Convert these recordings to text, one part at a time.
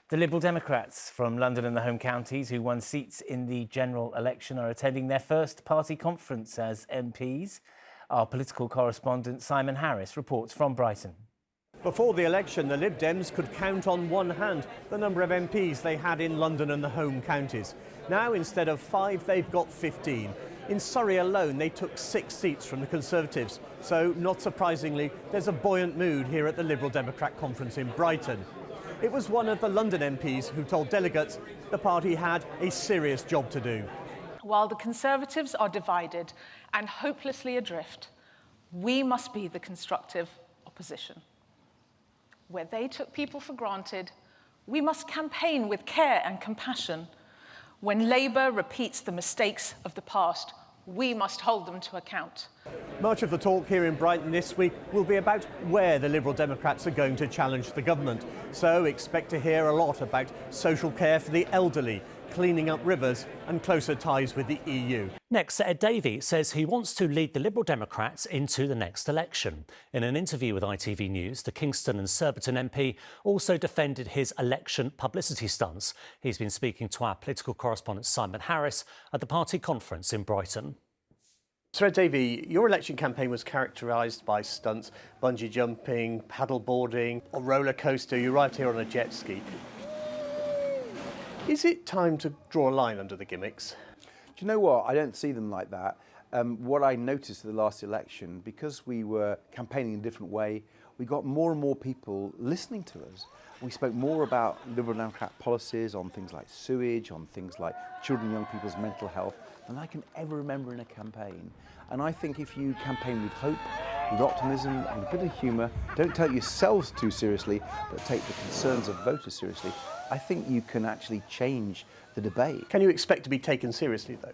The Liberal Democrats from London and the home counties who won seats in the general election are attending their first party conference as MPs. Our political correspondent Simon Harris reports from Brighton. Before the election, the Lib Dems could count on one hand the number of MPs they had in London and the home counties. Now, instead of 5, they've got 15. In Surrey alone, they took 6 seats from the Conservatives. So, not surprisingly, there's a buoyant mood here at the Liberal Democrat conference in Brighton. It was one of the London MPs who told delegates the party had a serious job to do. While the Conservatives are divided and hopelessly adrift, we must be the constructive opposition. Where they took people for granted, we must campaign with care and compassion. When Labour repeats the mistakes of the past, we must hold them to account. Much of the talk here in Brighton this week will be about where the Liberal Democrats are going to challenge the government. So expect to hear a lot about social care for the elderly, cleaning up rivers and closer ties with the EU. Next, Ed Davey says he wants to lead the Liberal Democrats into the next election. In an interview with ITV News, the Kingston and Surbiton MP also defended his election publicity stunts. He's been speaking to our political correspondent Simon Harris at the party conference in Brighton. So, Ed Davey, your election campaign was characterised by stunts, bungee jumping, paddle boarding, a roller coaster. You arrived here on a jet ski. Is it time to draw a line under the gimmicks? Do you know what? I don't see them like that. What I noticed at the last election, because we were campaigning in a different way, we got more and more people listening to us. We spoke more about Liberal Democrat policies on things like sewage, on things like children and young people's mental health than I can ever remember in a campaign. And I think if you campaign with hope, with optimism and a bit of humour, don't take yourselves too seriously, but take the concerns of voters seriously, I think you can actually change the debate. Can you expect to be taken seriously, though?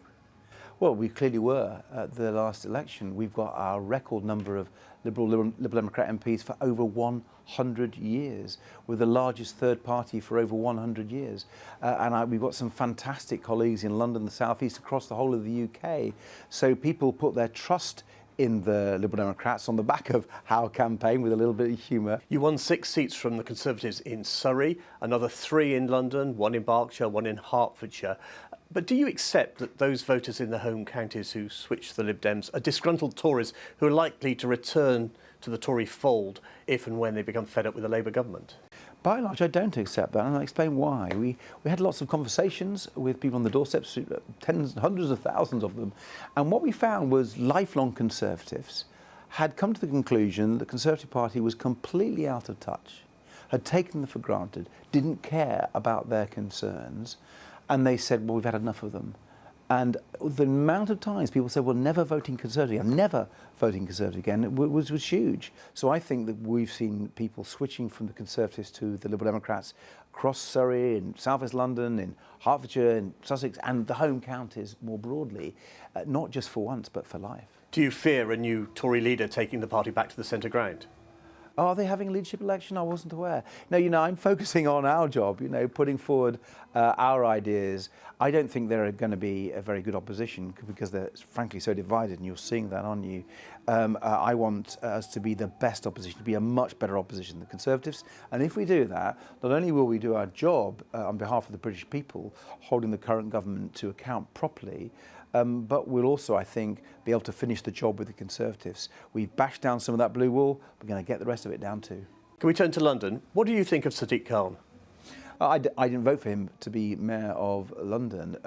Well, we clearly were at the last election. We've got our record number of Liberal Democrat MPs for over 100 years. We're the largest third party for over 100 years. We've got some fantastic colleagues in London, the South East, across the whole of the UK. So people put their trust in the Liberal Democrats on the back of our campaign with a little bit of humour. You won 6 seats from the Conservatives in Surrey, another 3 in London, 1 in Berkshire, 1 in Hertfordshire. But do you accept that those voters in the home counties who switched to the Lib Dems are disgruntled Tories who are likely to return to the Tory fold if and when they become fed up with the Labour government? By and large, I don't accept that, and I'll explain why. We had lots of conversations with people on the doorsteps, tens, hundreds of thousands of them, and what we found was lifelong Conservatives had come to the conclusion the Conservative Party was completely out of touch, had taken them for granted, didn't care about their concerns, and they said, well, we've had enough of them. And the amount of times people said, well, never voting Conservative, I'm never voting Conservative again, was huge. So I think that we've seen people switching from the Conservatives to the Liberal Democrats across Surrey, in South East London, in Hertfordshire, in Sussex, and the home counties more broadly, not just for once, but for life. Do you fear a new Tory leader taking the party back to the centre ground? Are they having a leadership election? I wasn't aware. No, I'm focusing on our job, putting forward our ideas. I don't think they're going to be a very good opposition because they're frankly so divided, and you're seeing that, aren't you? I want us to be the best opposition, to be a much better opposition than the Conservatives. And if we do that, not only will we do our job on behalf of the British people, holding the current government to account properly, but we'll also, I think, be able to finish the job with the Conservatives. We've bashed down some of that blue wall. We're going to get the rest of it down too. Can we turn to London? What do you think of Sadiq Khan? I didn't vote for him to be Mayor of London.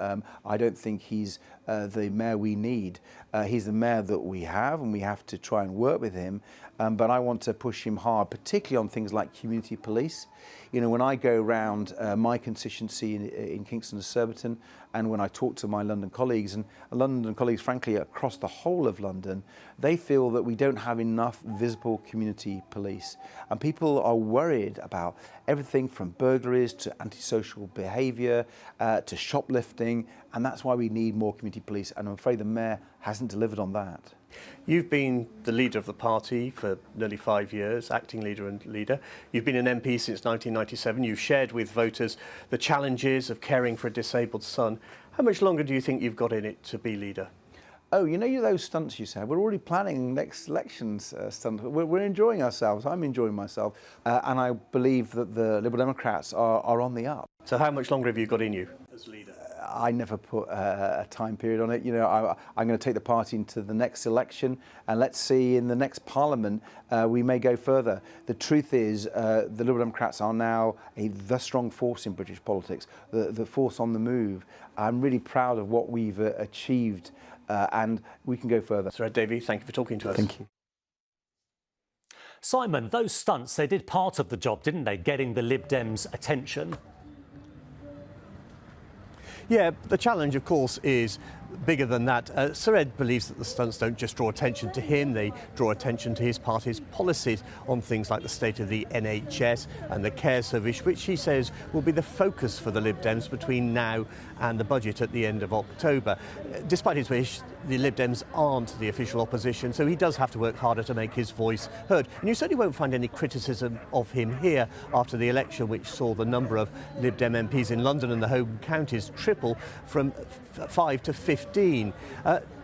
I don't think he's the Mayor we need. He's the Mayor that we have, and we have to try and work with him. But I want to push him hard, particularly on things like community police. When I go around my constituency in Kingston and Surbiton, and when I talk to my London colleagues, and London colleagues, frankly, across the whole of London, they feel that we don't have enough visible community police. And people are worried about everything from burglaries to antisocial behaviour to shoplifting, and that's why we need more community police. And I'm afraid the Mayor hasn't delivered on that. You've been the leader of the party for nearly 5 years, acting leader and leader. You've been an MP since 1997. You've shared with voters the challenges of caring for a disabled son. How much longer do you think you've got in it to be leader? oh, you know those stunts you said? We're already planning next election's stunts. We're enjoying ourselves. I'm enjoying myself. And I believe that the Liberal Democrats are on the up. So how much longer have you got in you as leader? I never put a time period on it. You know, I'm going to take the party into the next election, and let's see in the next Parliament we may go further. The truth is, the Liberal Democrats are now the strong force in British politics, the force on the move. I'm really proud of what we've achieved, and we can go further. Sir Ed Davey, thank you for talking to us. Thank you. Simon, those stunts, they did part of the job, didn't they? Getting the Lib Dems' attention. Yeah, the challenge, of course, is bigger than that. Sir Ed believes that the stunts don't just draw attention to him, they draw attention to his party's policies on things like the state of the NHS and the care service, which he says will be the focus for the Lib Dems between now and the budget at the end of October. Despite his wish, the Lib Dems aren't the official opposition, so he does have to work harder to make his voice heard. And you certainly won't find any criticism of him here after the election, which saw the number of Lib Dem MPs in London and the home counties triple from 5 to 15.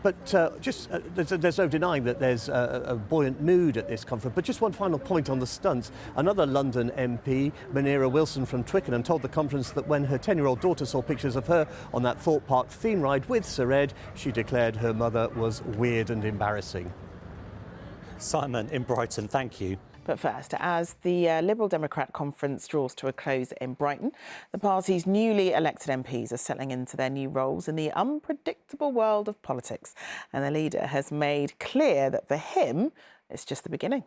There's no denying that there's a buoyant mood at this conference. But just one final point on the stunts. Another London MP, Munira Wilson from Twickenham, told the conference that when her 10-year-old daughter saw pictures of her on that Thorpe Park theme ride with Sir Ed, she declared her mother was weird and embarrassing. Simon in Brighton, thank you. But first, as the Liberal Democrat conference draws to a close in Brighton, the party's newly elected MPs are settling into their new roles in the unpredictable world of politics. And the leader has made clear that for him, it's just the beginning.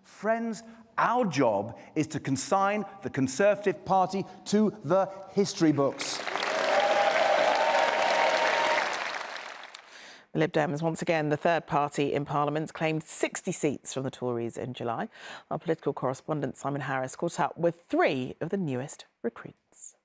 Friends, our job is to consign the Conservative Party to the history books. The Lib Dems, once again the third party in Parliament, claimed 60 seats from the Tories in July. Our political correspondent Simon Harris caught up with 3 of the newest recruits.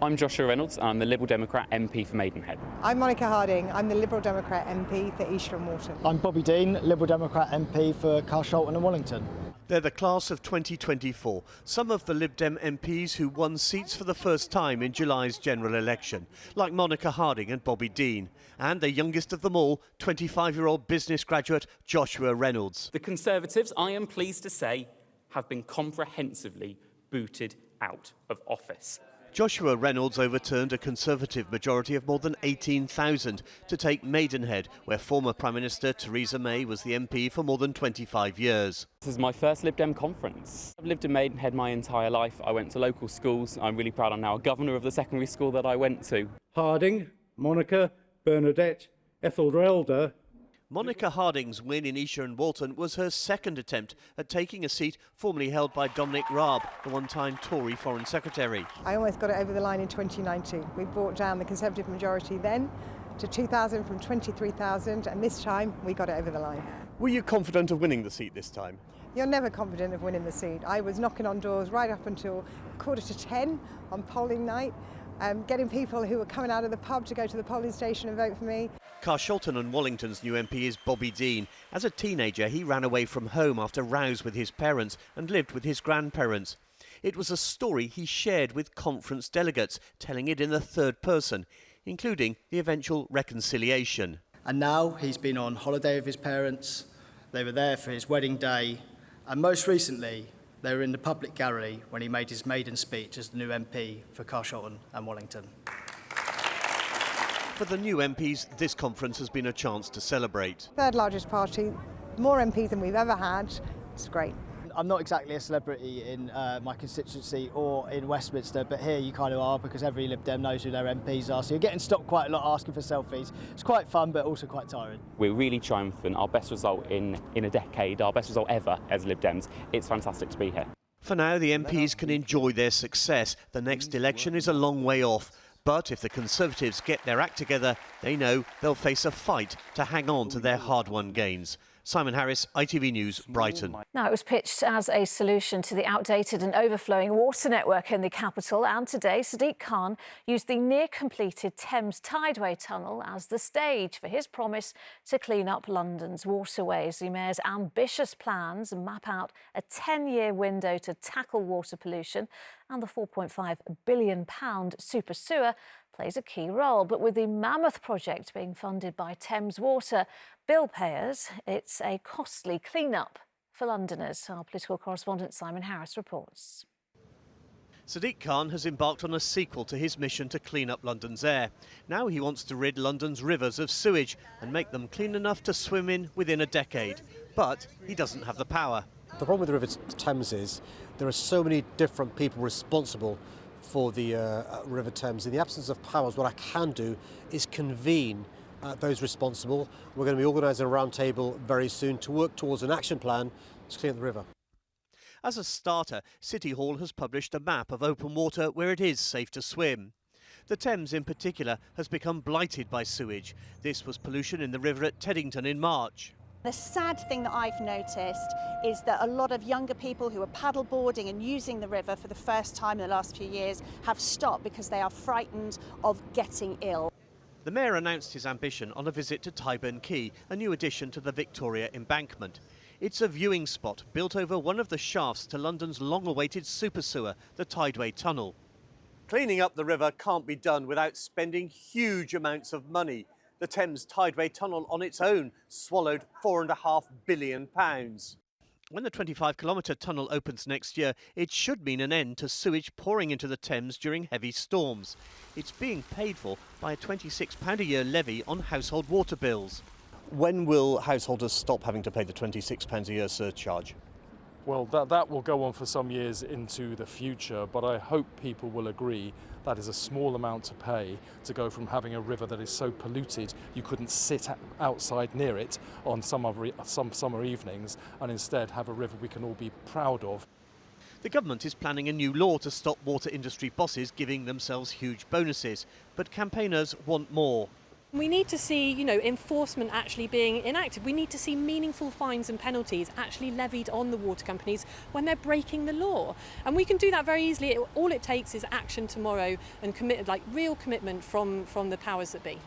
I'm Joshua Reynolds. I'm the Liberal Democrat MP for Maidenhead. I'm Monica Harding. I'm the Liberal Democrat MP for Eastern Walton. I'm Bobby Dean, Liberal Democrat MP for Carshalton and Wellington. They're the class of 2024, some of the Lib Dem MPs who won seats for the first time in July's general election, like Monica Harding and Bobby Dean, and the youngest of them all, 25-year-old business graduate Joshua Reynolds. The Conservatives, I am pleased to say, have been comprehensively booted out of office. Joshua Reynolds overturned a Conservative majority of more than 18,000 to take Maidenhead, where former Prime Minister Theresa May was the MP for more than 25 years. This is my first Lib Dem conference. I've lived in Maidenhead my entire life. I went to local schools. I'm really proud I'm now a governor of the secondary school that I went to. Harding, Monica, Bernadette, Ethelrelda. Monica Harding's win in Esher and Walton was her second attempt at taking a seat formerly held by Dominic Raab, the one-time Tory Foreign Secretary. I almost got it over the line in 2019. We brought down the Conservative majority then to 2,000 from 23,000, and this time we got it over the line. Were you confident of winning the seat this time? You're never confident of winning the seat. I was knocking on doors right up until 9:45 on polling night, getting people who were coming out of the pub to go to the polling station and vote for me. Carshalton and Wellington's new MP is Bobby Dean. As a teenager, he ran away from home after rows with his parents and lived with his grandparents. It was a story he shared with conference delegates, telling it in the third person, including the eventual reconciliation. And now he's been on holiday with his parents. They were there for his wedding day. And most recently, they were in the public gallery when he made his maiden speech as the new MP for Carshalton and Wellington. For the new MPs, this conference has been a chance to celebrate. Third largest party, more MPs than we've ever had. It's great. I'm not exactly a celebrity in my constituency or in Westminster, but here you kind of are because every Lib Dem knows who their MPs are. So you're getting stopped quite a lot asking for selfies. It's quite fun, but also quite tiring. We're really triumphant. Our best result in a decade, our best result ever as Lib Dems. It's fantastic to be here. For now, the MPs can enjoy their success. The next election is a long way off. But if the Conservatives get their act together, they know they'll face a fight to hang on to their hard-won gains. Simon Harris, ITV News, Brighton. Now, it was pitched as a solution to the outdated and overflowing water network in the capital. And today, Sadiq Khan used the near-completed Thames Tideway tunnel as the stage for his promise to clean up London's waterways. The mayor's ambitious plans map out a 10-year window to tackle water pollution and the £4.5 billion super sewer plays a key role. But with the mammoth project being funded by Thames Water bill payers, it's a costly clean-up for Londoners. Our political correspondent Simon Harris reports. Sadiq Khan has embarked on a sequel to his mission to clean up London's air. Now he wants to rid London's rivers of sewage and make them clean enough to swim in within a decade. But he doesn't have the power. The problem with the River Thames is there are so many different people responsible for the River Thames. In the absence of powers, what I can do is convene those responsible. We're going to be organising a roundtable very soon to work towards an action plan to clean up the river. As a starter, City Hall has published a map of open water where it is safe to swim. The Thames in particular has become blighted by sewage. This was pollution in the river at Teddington in March. The sad thing that I've noticed is that a lot of younger people who are paddleboarding and using the river for the first time in the last few years have stopped because they are frightened of getting ill. The Mayor announced his ambition on a visit to Tyburn Quay, a new addition to the Victoria Embankment. It's a viewing spot built over one of the shafts to London's long-awaited super sewer, the Tideway Tunnel. Cleaning up the river can't be done without spending huge amounts of money. The Thames Tideway Tunnel on its own swallowed £4.5 billion. When the 25-kilometre tunnel opens next year, it should mean an end to sewage pouring into the Thames during heavy storms. It's being paid for by a £26 a year levy on household water bills. When will householders stop having to pay the £26 a year surcharge? Well, that will go on for some years into the future, but I hope people will agree that is a small amount to pay to go from having a river that is so polluted you couldn't sit outside near it on some summer evenings, and instead have a river we can all be proud of. The government is planning a new law to stop water industry bosses giving themselves huge bonuses, but campaigners want more. We need to see, enforcement actually being enacted. We need to see meaningful fines and penalties actually levied on the water companies when they're breaking the law. And we can do that very easily. All it takes is action tomorrow and real commitment from the powers that be.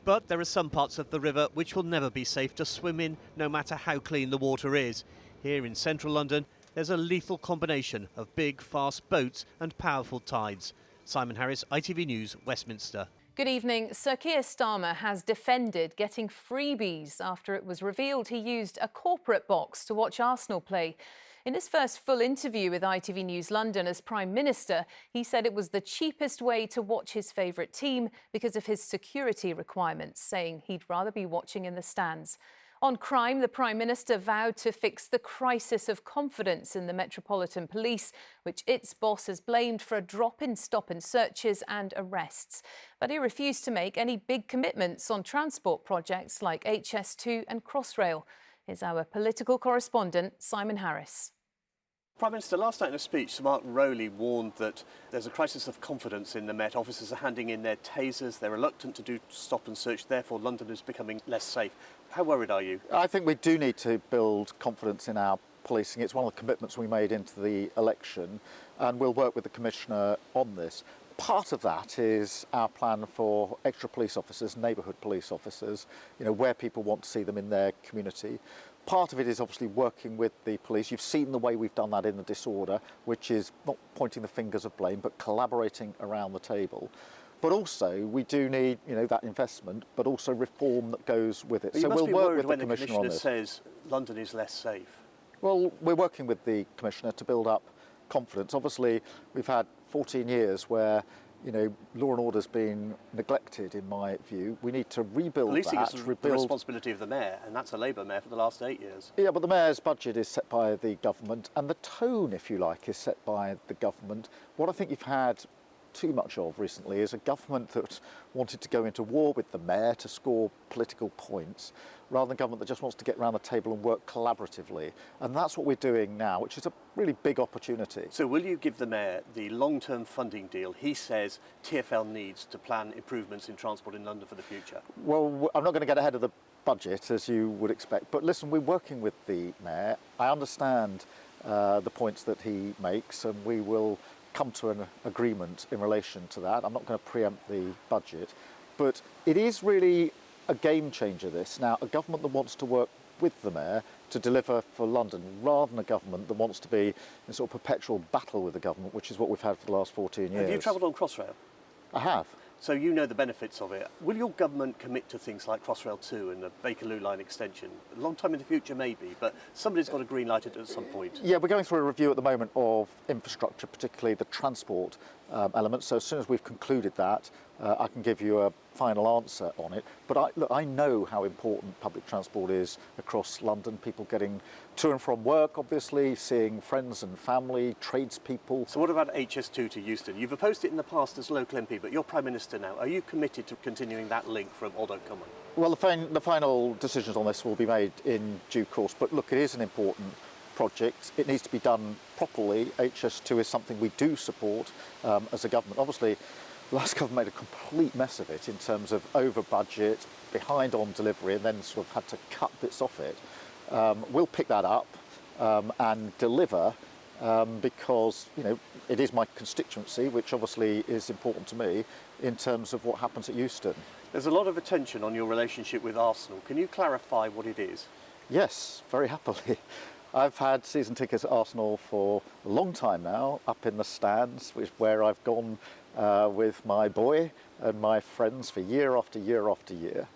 But there are some parts of the river which will never be safe to swim in, no matter how clean the water is. Here in central London, there's a lethal combination of big, fast boats and powerful tides. Simon Harris, ITV News, Westminster. Good evening. Sir Keir Starmer has defended getting freebies after it was revealed he used a corporate box to watch Arsenal play. In his first full interview with ITV News London as Prime Minister, he said it was the cheapest way to watch his favourite team because of his security requirements, saying he'd rather be watching in the stands. On crime, the Prime Minister vowed to fix the crisis of confidence in the Metropolitan Police, which its boss has blamed for a drop in stop and searches and arrests. But he refused to make any big commitments on transport projects like HS2 and Crossrail. Here's our political correspondent, Simon Harris. Prime Minister, last night in a speech, Sir Mark Rowley warned that there's a crisis of confidence in the Met. Officers are handing in their tasers, they're reluctant to do stop and search, therefore London is becoming less safe. How worried are you? I think we do need to build confidence in our policing. It's one of the commitments we made into the election, and we'll work with the Commissioner on this. Part of that is our plan for extra police officers, neighbourhood police officers, where people want to see them in their community. Part of it is obviously working with the police. You've seen the way we've done that in the disorder, which is not pointing the fingers of blame, but collaborating around the table. But also, we do need, that investment, but also reform that goes with it. But so we'll work with the Commissioner says London is less safe. Well, we're working with the Commissioner to build up confidence. Obviously, we've had 14 years where law and order's been neglected, in my view. We need to rebuild Policing that. Policing is the responsibility of the Mayor, and that's a Labour Mayor for the last 8 years. Yeah, but the Mayor's budget is set by the government, and the tone, if you like, is set by the government. What I think you've had too much of recently is a government that wanted to go into war with the Mayor to score political points, rather than a government that just wants to get around the table and work collaboratively. And that's what we're doing now, which is a really big opportunity. So will you give the Mayor the long-term funding deal he says TfL needs to plan improvements in transport in London for the future? Well, I'm not going to get ahead of the budget, as you would expect. But listen, we're working with the Mayor. I understand the points that he makes, and we will come to an agreement in relation to that. I'm not going to preempt the budget, but it is really a game changer, this. Now, a government that wants to work with the Mayor to deliver for London, rather than a government that wants to be in sort of perpetual battle with the government, which is what we've had for the last 14 years. Have you travelled on Crossrail? I have. So you know the benefits of it. Will your government commit to things like Crossrail 2 and the Bakerloo line extension? A long time in the future, maybe, but somebody's got to greenlight it at some point. Yeah, we're going through a review at the moment of infrastructure, particularly the transport element. So as soon as we've concluded that, I can give you a final answer on it. But I know how important public transport is across London. People getting to and from work, obviously, seeing friends and family, tradespeople. So what about HS2 to Euston? You've opposed it in the past as local MP, but you're Prime Minister now. Are you committed to continuing that link from Old Oak Common? Well, the final decisions on this will be made in due course. But look, it is an important project. It needs to be done properly. HS2 is something we do support as a government. Obviously, the last government made a complete mess of it in terms of over budget, behind on delivery, and then sort of had to cut bits off it. We'll pick that up and deliver because, you know, it is my constituency, which obviously is important to me in terms of what happens at Euston. There's a lot of attention on your relationship with Arsenal. Can you clarify what it is? Yes, very happily. I've had season tickets at Arsenal for a long time now, up in the stands, which where I've gone with my boy and my friends for year after year after year.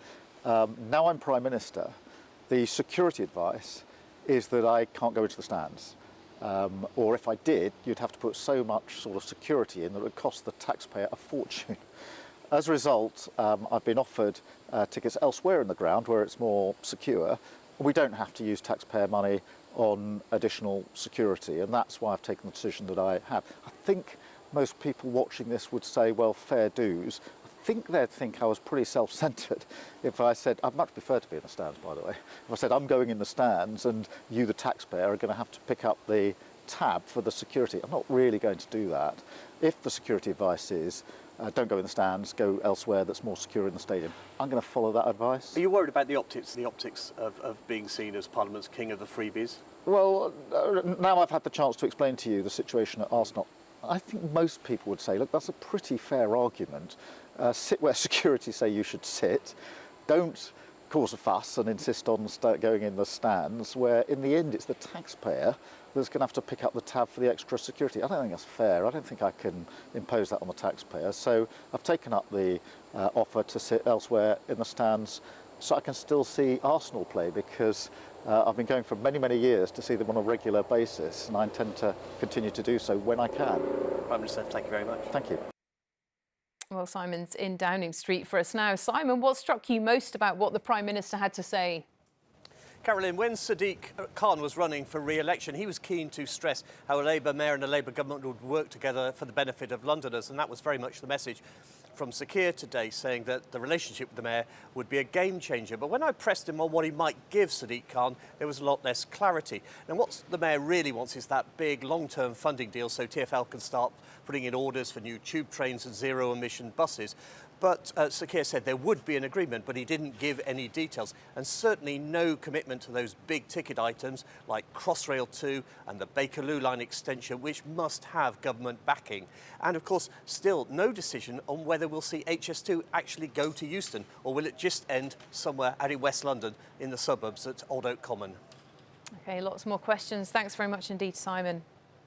Now I'm Prime Minister, the security advice is that I can't go into the stands. Or if I did, you'd have to put so much sort of security in that it would cost the taxpayer a fortune. As a result, I've been offered tickets elsewhere in the ground where it's more secure. We don't have to use taxpayer money on additional security, and that's why I've taken the decision that I have. I think most people watching this would say, well, fair dues. I think they'd think I was pretty self-centred if I said, I'd much prefer to be in the stands, by the way. If I said, I'm going in the stands and you, the taxpayer, are going to have to pick up the tab for the security. I'm not really going to do that. If the security advice is, don't go in the stands, go elsewhere that's more secure in the stadium, I'm going to follow that advice. Are you worried about the optics of being seen as Parliament's king of the freebies? Well, now I've had the chance to explain to you the situation at Arsenal, I think most people would say, look, that's a pretty fair argument. Sit where security say you should sit. Don't cause a fuss and insist on going in the stands, where in the end it's the taxpayer that's going to have to pick up the tab for the extra security. I don't think that's fair. I don't think I can impose that on the taxpayer. So I've taken up the offer to sit elsewhere in the stands so I can still see Arsenal play, because I've been going for many, many years to see them on a regular basis, and I intend to continue to do so when I can. Prime Minister, thank you very much. Thank you. Well, Simon's in Downing Street for us now. Simon, what struck you most about what the Prime Minister had to say? Carolyn, when Sadiq Khan was running for re-election, he was keen to stress how a Labour mayor and a Labour government would work together for the benefit of Londoners, and that was very much the message from Sir Keir today, saying that the relationship with the mayor would be a game changer. But when I pressed him on what he might give Sadiq Khan, there was a lot less clarity. And what the mayor really wants is that big long-term funding deal so TfL can start putting in orders for new tube trains and zero-emission buses. But Sir Keir said there would be an agreement, but he didn't give any details, and certainly no commitment to those big ticket items like Crossrail 2 and the Bakerloo line extension, which must have government backing. And of course, still no decision on whether we'll see HS2 actually go to Euston, or will it just end somewhere out in West London in the suburbs at Old Oak Common. OK, lots more questions. Thanks very much indeed, Simon.